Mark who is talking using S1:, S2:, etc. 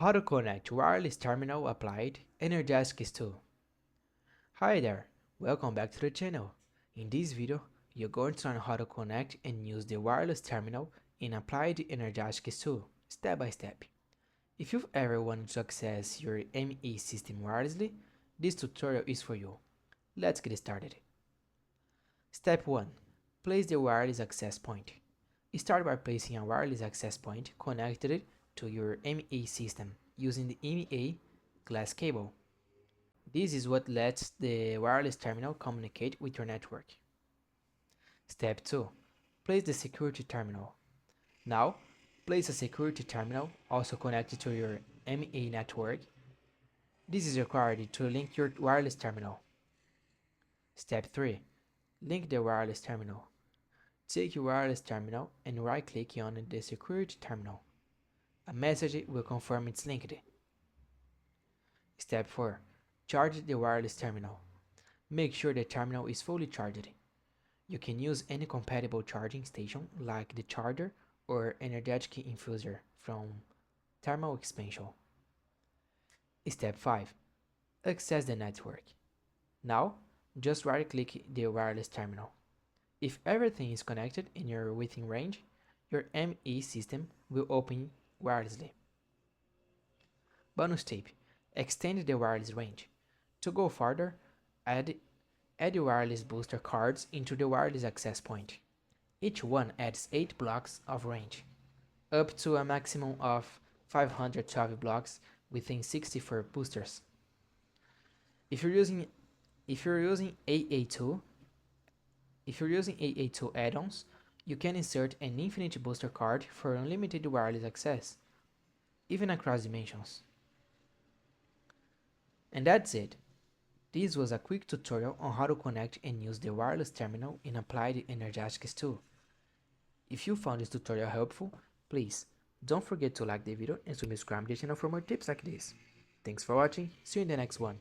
S1: How to connect wireless terminal applied Energistics tool. Hi there, welcome back to the channel. In this video, you're going to learn how to connect and use the wireless terminal in applied Energistics tool, step by step. If you've ever wanted to access your ME system wirelessly, this tutorial is for you. Let's get started. Step 1. Place the wireless access point. Start by placing a wireless access point connected to your ME system using the MEA glass cable. This is what lets the wireless terminal communicate with your network. Step 2. Place the security terminal. Now, place a security terminal also connected to your MEA network. This is required to link your wireless terminal. Step 3. Link the wireless terminal. Take your wireless terminal and right-click on the security terminal. A message will confirm it's linked. Step 4. Charge the wireless terminal. Make sure the terminal is fully charged. You can use any compatible charging station like the charger or energetic infuser from thermal expansion. Step 5. Access the network. Now, just right-click the wireless terminal. If everything is connected and you're within range, your ME system will open wirelessly. Bonus tip: extend the wireless range. To go further, add wireless booster cards into the wireless access point. Each one adds 8 blocks of range, up to a maximum of 512 blocks within 64 boosters. If you're using AA2 add-ons, you can insert an infinite booster card for unlimited wireless access, even across dimensions. And that's it. This was a quick tutorial on how to connect and use the wireless terminal in applied Energistics tool. If you found this tutorial helpful, please don't forget to like the video and subscribe to the channel for more tips like this. Thanks for watching, see you in the next one.